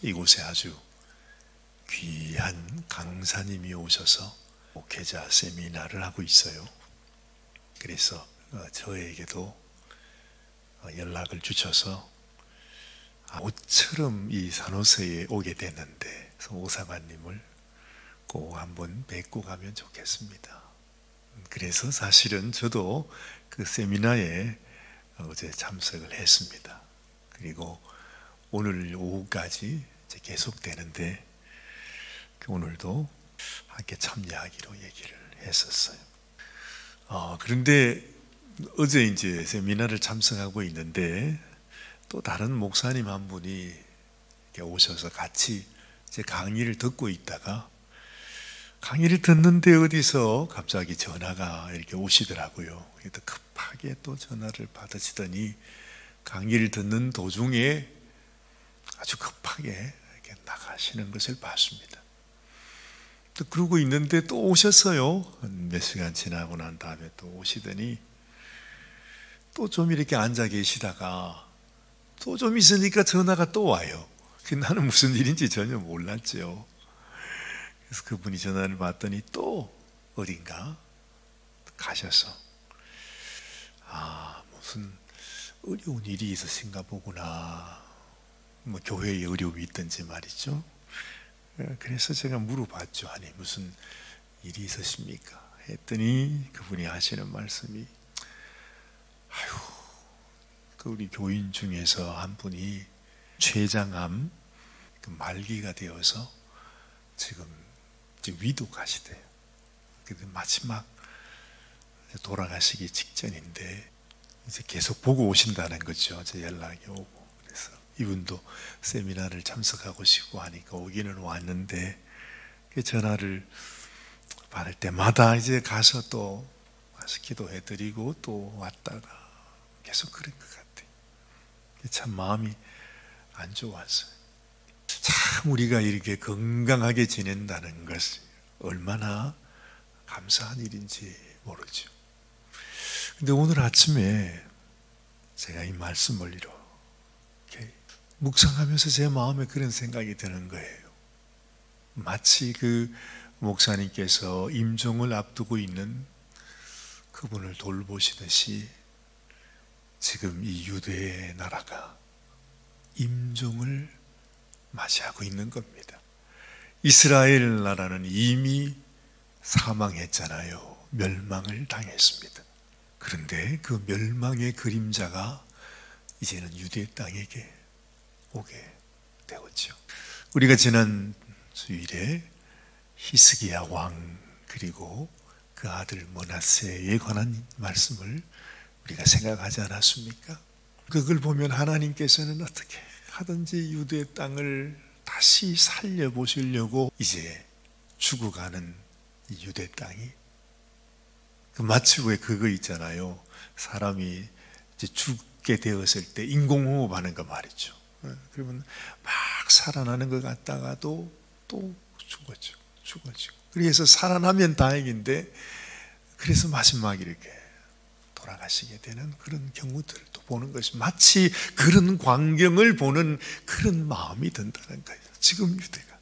이곳에 아주 귀한 강사님이 오셔서 목회자 세미나를 하고 있어요. 그래서 저에게도 연락을 주셔서 모처럼 이 산호세에 오게 됐는데 오사관님을 꼭 한번 뵙고 가면 좋겠습니다. 그래서 사실은 저도 그 세미나에 어제 참석을 했습니다. 그리고 오늘 오후까지 계속되는데 오늘도 함께 참여하기로 얘기를 했었어요. 그런데 어제 이제 세미나를 참석하고 있는데 또 다른 목사님 한 분이 이렇게 오셔서 같이 제 강의를 듣고 있다가 강의를 듣는데 어디서 갑자기 전화가 이렇게 오시더라고요. 그래서 급하게 또 전화를 받으시더니 강의를 듣는 도중에 아주 급하게 이렇게 나가시는 것을 봤습니다. 또 그러고 있는데 또 오셨어요. 몇 시간 지나고 난 다음에 또 오시더니 또 좀 이렇게 앉아 계시다가 또 좀 있으니까 전화가 또 와요. 나는 무슨 일인지 전혀 몰랐죠. 그래서 그분이 전화를 받더니 또 어딘가 가셔서 무슨 어려운 일이 있으신가 보구나. 뭐 교회에 어려움이 있든지 말이죠. 그래서 제가 물어봤죠. 아니 무슨 일이 있으십니까? 했더니 그분이 하시는 말씀이 그 우리 교인 중에서 한 분이 췌장암 말기가 되어서 지금 위독하시대요. 마지막 돌아가시기 직전인데 이제 계속 보고 오신다는 거죠. 제 연락이 오고. 그래서 이분도 세미나를 참석하고 싶고 하니까 오기는 왔는데 전화를 받을 때마다 이제 가서 또 가서 기도해드리고 또 왔다가 계속 그런 것 같아요. 참 마음이 안 좋았어요. 참 우리가 이렇게 건강하게 지낸다는 것이 얼마나 감사한 일인지 모르죠. 근데 오늘 아침에 제가 이 말씀을 이렇게 묵상하면서 제 마음에 그런 생각이 드는 거예요. 마치 그 목사님께서 임종을 앞두고 있는 그분을 돌보시듯이 지금 이 유대의 나라가 임종을 맞이하고 있는 겁니다. 이스라엘 나라는 이미 사망했잖아요. 멸망을 당했습니다. 그런데 그 멸망의 그림자가 이제는 유대 땅에게 오게 되었죠. 우리가 지난 주일에 히스기야 왕 그리고 그 아들 므낫세에 관한 말씀을 우리가 생각하지 않았습니까? 그걸 보면 하나님께서는 어떻게 하든지 유대 땅을 다시 살려보시려고 이제 죽어가는 이 유대 땅이 마치 왜 그거 있잖아요. 사람이 이제 죽게 되었을 때 인공호흡하는 거 말이죠. 그러면 막 살아나는 것 같다가도 또 죽어지고. 그래서 살아나면 다행인데 그래서 마지막 이렇게 돌아가시게 되는 그런 경우들을 또 보는 것이 마치 그런 광경을 보는 그런 마음이 든다는 거예요. 지금 유대가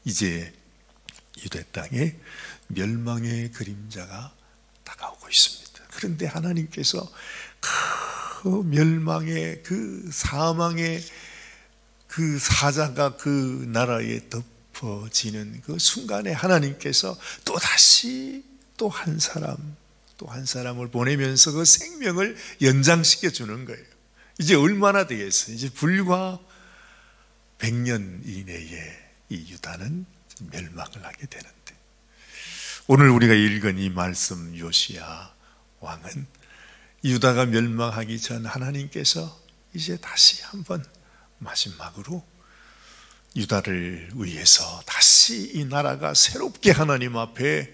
이제 유대 땅에 멸망의 그림자가 다가오고 있습니다. 그런데 하나님께서 그 멸망의 그 사망의 그 사자가 그 나라에 덮어지는 그 순간에 하나님께서 또다시 또 한 사람을 보내면서 그 생명을 연장시켜 주는 거예요. 이제 얼마나 되겠어요? 이제 불과 100년 이내에 이 유다는 멸망을 하게 되는데 오늘 우리가 읽은 이 말씀 요시야 왕은 유다가 멸망하기 전 하나님께서 이제 다시 한번 마지막으로 유다를 위해서 다시 이 나라가 새롭게 하나님 앞에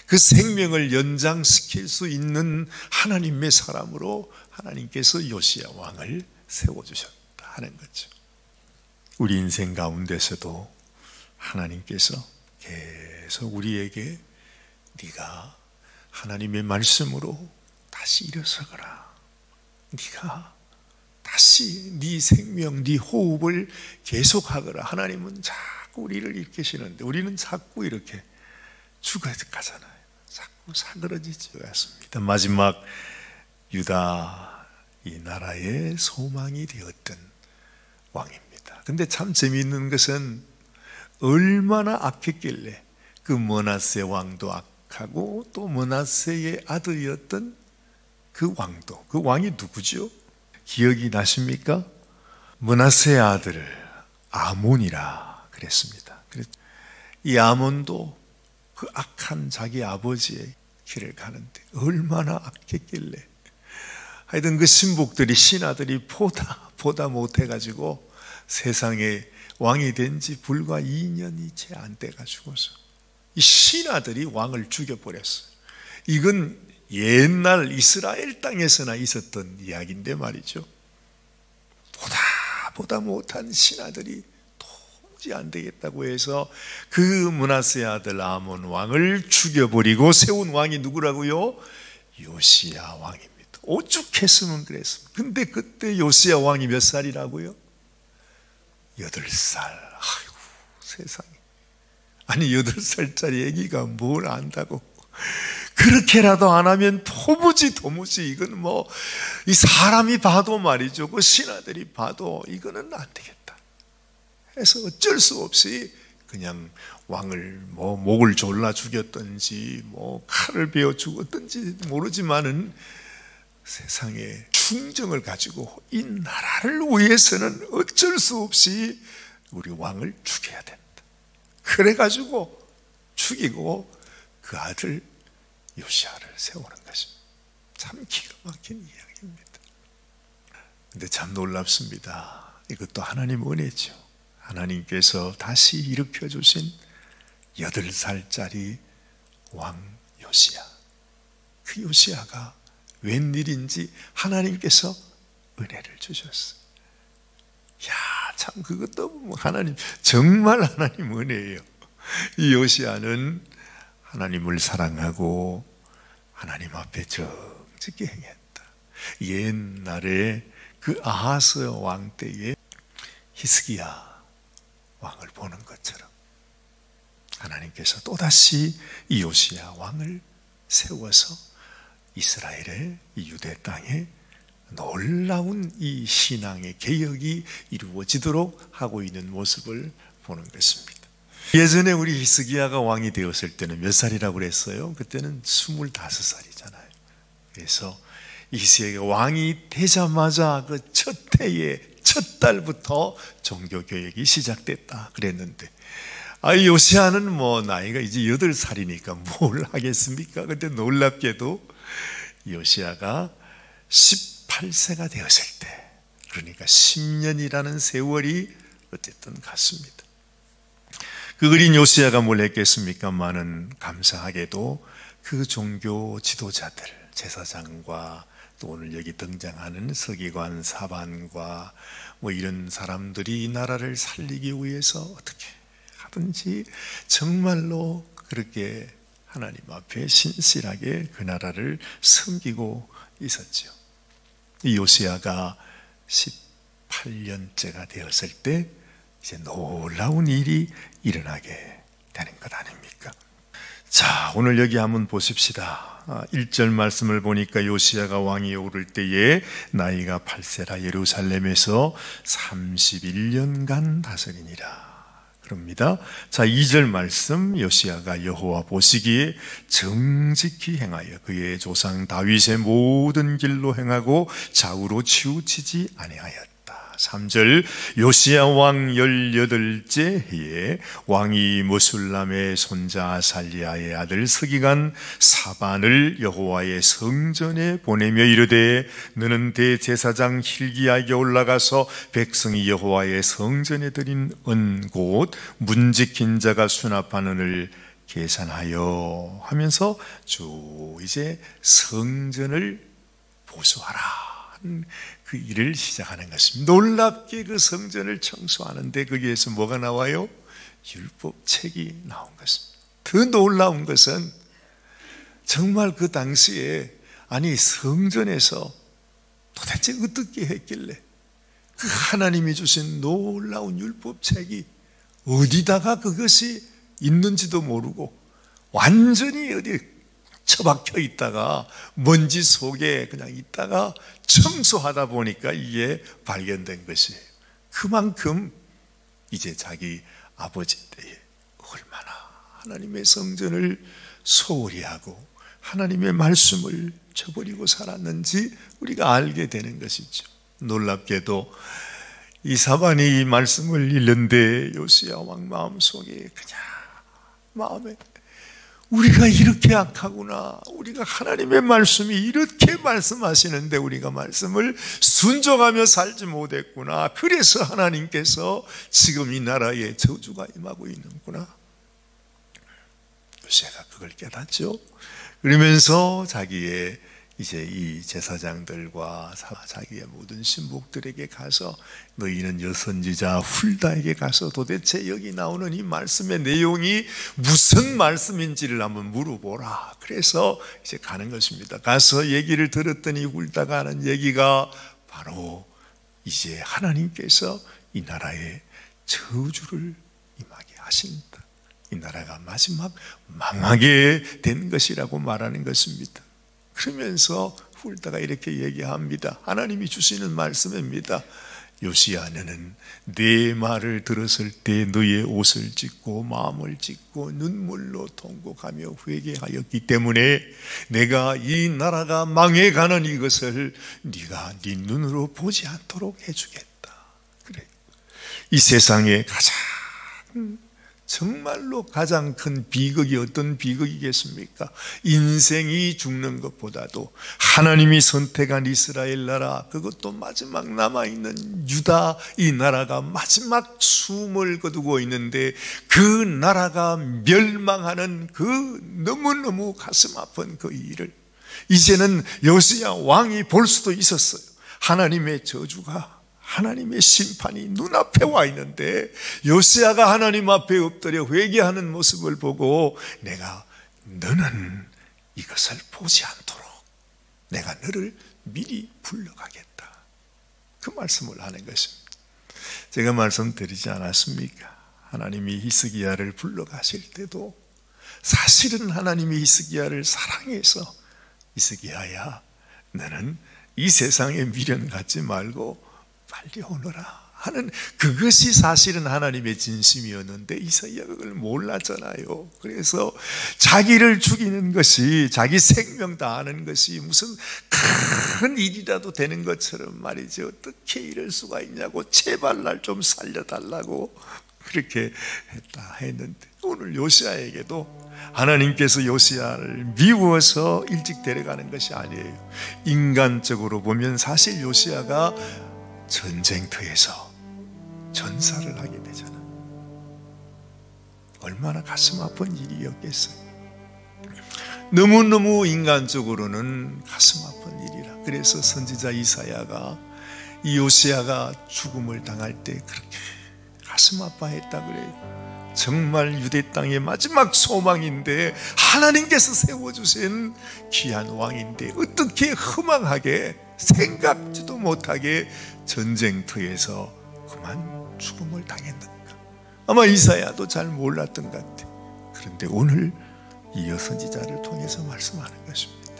그 생명을 연장시킬 수 있는 하나님의 사람으로 하나님께서 요시야 왕을 세워주셨다 하는 거죠. 우리 인생 가운데서도 하나님께서 계속 우리에게 네가 하나님의 말씀으로 다시 일어서거라. 네가 다시 네 생명, 네 호흡을 계속하거라. 하나님은 자꾸 우리를 일으키시는데 우리는 자꾸 이렇게 죽어가잖아요. 자꾸 사그러지지 않습니다. 마지막 유다 이 나라의 소망이 되었던 왕입니다. 근데 참 재미있는 것은 얼마나 악했길래 그 므낫세 왕도 악하고 또 므낫세의 아들이었던 그 왕도, 그 왕이 누구죠? 기억이 나십니까? 므낫세의 아들 아몬이라 그랬습니다. 이 아몬도 그 악한 자기 아버지의 길을 가는데 얼마나 악했길래 하여튼 그 신복들이 신하들이 보다 못해가지고 세상에 왕이 된 지 불과 2년이 채 안 돼가지고서 이 신하들이 왕을 죽여버렸어요. 이건 옛날 이스라엘 땅에서나 있었던 이야기인데 말이죠. 보다 못한 신하들이 도무지 안 되겠다고 해서 그 므낫세 아들 아몬 왕을 죽여버리고 세운 왕이 누구라고요? 요시야 왕입니다. 오죽했으면 그랬습니다. 근데 그때 요시야 왕이 몇 살이라고요? 8살. 아이고 세상에. 아니 8살짜리 애기가 뭘 안다고. 그렇게라도 안 하면 도무지 이건 뭐 이 사람이 봐도 말이죠. 그 신하들이 봐도 이거는 안 되겠다 해서 어쩔 수 없이 그냥 왕을 뭐 목을 졸라 죽였든지 뭐 칼을 베어 죽었든지 모르지만은 세상에 충정을 가지고 이 나라를 위해서는 어쩔 수 없이 우리 왕을 죽여야 된다. 그래가지고 죽이고 그 아들 요시야를 세우는 것입니다. 참 기가 막힌 이야기입니다. 근데 참 놀랍습니다. 이것도 하나님 은혜죠. 하나님께서 다시 일으켜 주신 8살짜리 왕 요시야. 그 요시야가 웬일인지 하나님께서 은혜를 주셨어요. 야, 참 그것도 하나님, 정말 하나님 은혜예요. 이 요시야는 하나님을 사랑하고 하나님 앞에 정직히 행했다. 옛날에 그 아하스 왕 때에 히스기야 왕을 보는 것처럼 하나님께서 또다시 이 요시야 왕을 세워서 이스라엘의 이 유대 땅에 놀라운 이 신앙의 개혁이 이루어지도록 하고 있는 모습을 보는 것입니다. 예전에 우리 히스기야가 왕이 되었을 때는 몇 살이라고 그랬어요? 그때는 25살이잖아요. 그래서 히스기야가 왕이 되자마자 그 첫 해에 첫 달부터 종교 교육이 시작됐다 그랬는데 요시야는 뭐 나이가 이제 8살이니까 뭘 하겠습니까? 근데 놀랍게도 요시야가 18세가 되었을 때, 그러니까 10년이라는 세월이 어쨌든 갔습니다. 그 어린 요시야가 뭘 했겠습니까만은 감사하게도 그 종교 지도자들, 제사장과 또 오늘 여기 등장하는 서기관, 사반과 뭐 이런 사람들이 이 나라를 살리기 위해서 어떻게 하든지 정말로 그렇게 하나님 앞에 신실하게 그 나라를 섬기고 있었죠. 이 요시야가 18년째가 되었을 때 이제 놀라운 일이 일어나게 되는 것 아닙니까? 자, 오늘 여기 한번 보십시다. 1절 말씀을 보니까 요시야가 왕이 오를 때에 나이가 8세라 예루살렘에서 31년간 다스리니라 그럽니다. 자, 2절 말씀, 요시야가 여호와 보시기에 정직히 행하여 그의 조상 다윗의 모든 길로 행하고 좌우로 치우치지 아니하였다. 3절, 요시야 왕 18째 해에 왕이 무술람의 손자 아살리아의 아들 서기관 사반을 여호와의 성전에 보내며 이르되 너는 대제사장 hil기야에게 올라가서 백성이 여호와의 성전에 드린 은곧 문지킨 자가 수납한 은을 계산하여 하면서 쭉 이제 성전을 보수하라 그 일을 시작하는 것입니다. 놀랍게 그 성전을 청소하는데 거기에서 뭐가 나와요? 율법책이 나온 것입니다. 더 놀라운 것은 정말 그 당시에 아니 성전에서 도대체 어떻게 했길래 그 하나님이 주신 놀라운 율법책이 어디다가 그것이 있는지도 모르고 완전히 어디 처박혀 있다가 먼지 속에 그냥 있다가 청소하다 보니까 이게 발견된 것이에요. 그만큼 이제 자기 아버지 때에 얼마나 하나님의 성전을 소홀히 하고 하나님의 말씀을 저버리고 살았는지 우리가 알게 되는 것이죠. 놀랍게도 이 사반이 이 말씀을 읽는데 요시야 왕 마음속에 그냥 마음에 우리가 이렇게 악하구나, 우리가 하나님의 말씀이 이렇게 말씀하시는데 우리가 말씀을 순종하며 살지 못했구나, 그래서 하나님께서 지금 이 나라에 저주가 임하고 있는구나. 요시야가 그걸 깨닫죠. 그러면서 자기의 이제 이 제사장들과 자기의 모든 신복들에게 가서 너희는 여선지자 훌다에게 가서 도대체 여기 나오는 이 말씀의 내용이 무슨 말씀인지를 한번 물어보라. 그래서 이제 가는 것입니다. 가서 얘기를 들었더니 훌다가 하는 얘기가 바로 이제 하나님께서 이 나라에 저주를 임하게 하신다, 이 나라가 마지막 망하게 된 것이라고 말하는 것입니다. 그러면서 훌다가 이렇게 얘기합니다. 하나님이 주시는 말씀입니다. 요시야, 너는 내 말을 들었을 때 너의 옷을 찢고 마음을 찢고 눈물로 통곡하며 회개하였기 때문에 내가 이 나라가 망해가는 이것을 네가 네 눈으로 보지 않도록 해주겠다. 그래, 이 세상에 정말로 가장 큰 비극이 어떤 비극이겠습니까? 인생이 죽는 것보다도 하나님이 선택한 이스라엘 나라, 그것도 마지막 남아있는 유다 이 나라가 마지막 숨을 거두고 있는데 그 나라가 멸망하는 그 너무너무 가슴 아픈 그 일을 이제는 요시야 왕이 볼 수도 있었어요. 하나님의 저주가, 하나님의 심판이 눈앞에 와 있는데 요시야가 하나님 앞에 엎드려 회개하는 모습을 보고 내가 너는 이것을 보지 않도록 내가 너를 미리 불러가겠다, 그 말씀을 하는 것입니다. 제가 말씀드리지 않았습니까? 하나님이 히스기야를 불러가실 때도 사실은 하나님이 히스기야를 사랑해서 히스기야야, 너는 이 세상에 미련 갖지 말고 빨리 오너라 하는, 그것이 사실은 하나님의 진심이었는데 이사야가 그걸 몰랐잖아요. 그래서 자기를 죽이는 것이, 자기 생명 다하는 것이 무슨 큰 일이라도 되는 것처럼 말이죠. 어떻게 이럴 수가 있냐고, 제발 날 좀 살려달라고 그렇게 했는데 오늘 요시야에게도 하나님께서 요시야를 미워서 일찍 데려가는 것이 아니에요. 인간적으로 보면 사실 요시야가 전쟁터에서 전사를 하게 되잖아. 얼마나 가슴 아픈 일이었겠어요. 너무너무 인간적으로는 가슴 아픈 일이라. 그래서 선지자 이사야가 이 요시야가 죽음을 당할 때 그렇게 가슴 아파했다 그래요. 정말 유대 땅의 마지막 소망인데, 하나님께서 세워주신 귀한 왕인데 어떻게 허망하게 생각지도 못하게 전쟁터에서 그만 죽음을 당했는가. 아마 이사야도 잘 몰랐던 것 같아요. 그런데 오늘 이 여선지자를 통해서 말씀하는 것입니다.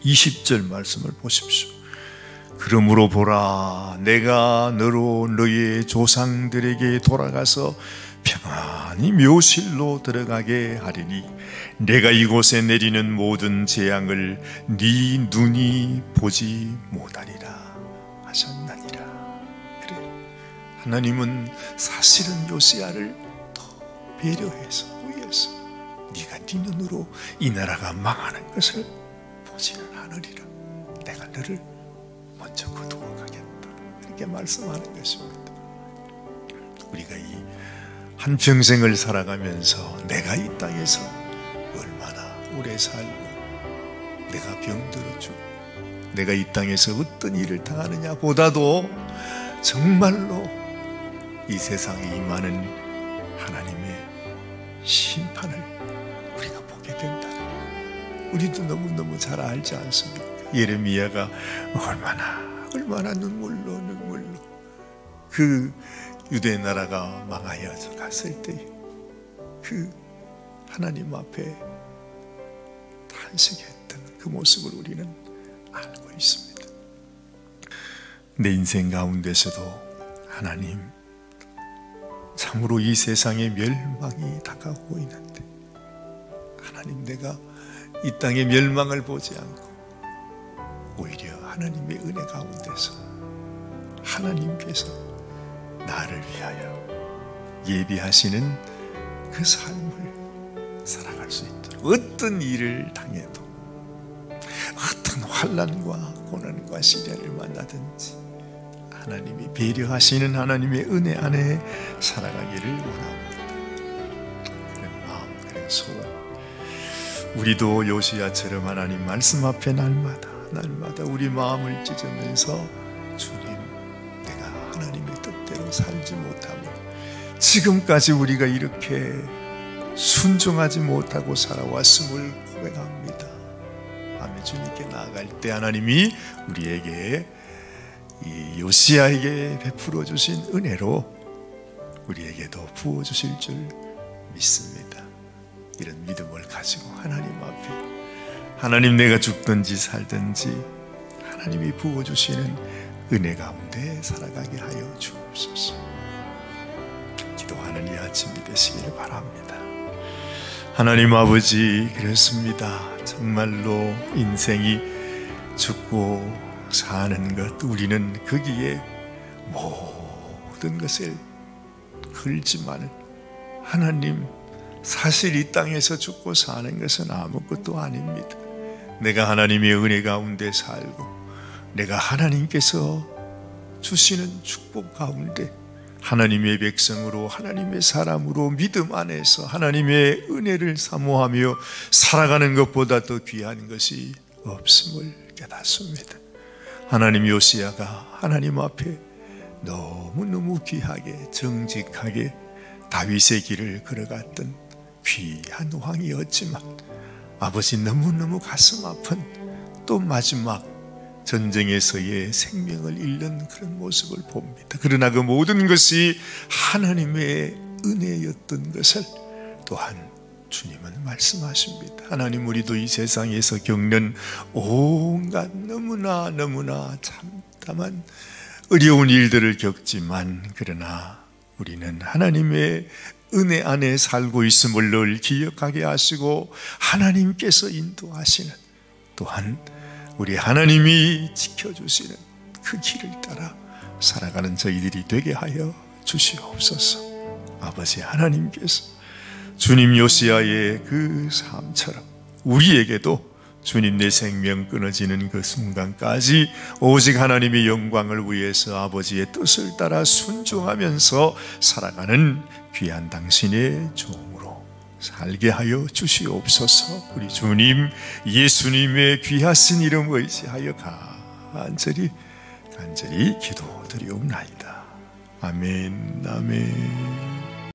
20절 말씀을 보십시오. 그러므로 보라, 내가 너로 너의 조상들에게 돌아가서 평안히 묘실로 들어가게 하리니 내가 이곳에 내리는 모든 재앙을 네 눈이 보지 못하리라 하셨나니라. 그래, 하나님은 사실은 요시야를 더 배려해서 위해서 네가 네 눈으로 이 나라가 망하는 것을 보지는 않으리라. 내가 너를 먼저 거두어 가겠다, 이렇게 말씀하는 것입니다. 우리가 이 한평생을 살아가면서 내가 이 땅에서 얼마나 오래 살고 내가 병들어주고 내가 이 땅에서 어떤 일을 당하느냐 보다도 정말로 이 세상에 임하는 하나님의 심판을 우리가 보게 된다. 우리도 너무너무 잘 알지 않습니까? 예레미야가 얼마나 눈물로 그 유대 나라가 망하여 갔을 때 그 하나님 앞에 탄식했던 그 모습을 우리는 알고 있습니다. 내 인생 가운데서도 하나님, 참으로 이 세상의 멸망이 다가오고 있는데 하나님, 내가 이 땅의 멸망을 보지 않고 오히려 하나님의 은혜 가운데서 하나님께서 나를 위하여 예비하시는 그 삶을 살아갈 수 있도록, 어떤 일을 당해도, 어떤 환난과 고난과 시련을 만나든지 하나님이 배려하시는 하나님의 은혜 안에 살아가기를 원합니다. 그런 마음, 그런 소원, 우리도 요시야처럼 하나님 말씀 앞에 날마다 우리 마음을 찢으면서 주님, 내가 하나님의 뜻대로 살지 못하며 지금까지 우리가 이렇게 순종하지 못하고 살아왔음을 고백합니다. 아멘. 주님께 나아갈 때 하나님이 우리에게, 이 요시야에게 베풀어 주신 은혜로 우리에게도 부어 주실 줄 믿습니다. 이런 믿음을 가지고 하나님 앞에, 하나님, 내가 죽든지 살든지 하나님이 부어 주시는 은혜 가운데 살아가게 하여 주옵소서. 기도하는 이 아침이 되시기를 바랍니다. 하나님 아버지, 그렇습니다. 정말로 인생이 죽고 사는 것, 우리는 거기에 모든 것을 걸지만 하나님, 사실 이 땅에서 죽고 사는 것은 아무것도 아닙니다. 내가 하나님의 은혜 가운데 살고, 내가 하나님께서 주시는 축복 가운데 하나님의 백성으로, 하나님의 사람으로 믿음 안에서 하나님의 은혜를 사모하며 살아가는 것보다 더 귀한 것이 없음을 깨닫습니다. 하나님, 요시야가 하나님 앞에 너무너무 귀하게 정직하게 다윗의 길을 걸어갔던 귀한 왕이었지만 아버지, 너무너무 가슴 아픈 또 마지막 전쟁에서의 생명을 잃는 그런 모습을 봅니다. 그러나 그 모든 것이 하나님의 은혜였던 것을 또한 주님은 말씀하십니다. 하나님, 우리도 이 세상에서 겪는 온갖 너무나 참담한 어려운 일들을 겪지만, 그러나 우리는 하나님의 은혜 안에 살고 있음을 늘 기억하게 하시고 하나님께서 인도하시는, 또한 우리 하나님이 지켜주시는 그 길을 따라 살아가는 저희들이 되게 하여 주시옵소서. 아버지 하나님께서 주님 요시야의 그 삶처럼 우리에게도 주님, 내 생명 끊어지는 그 순간까지 오직 하나님의 영광을 위해서 아버지의 뜻을 따라 순종하면서 살아가는 귀한 당신의 종으로 살게 하여 주시옵소서. 우리 주님 예수님의 귀하신 이름 의지하여 간절히 기도드리옵나이다. 아멘. 아멘.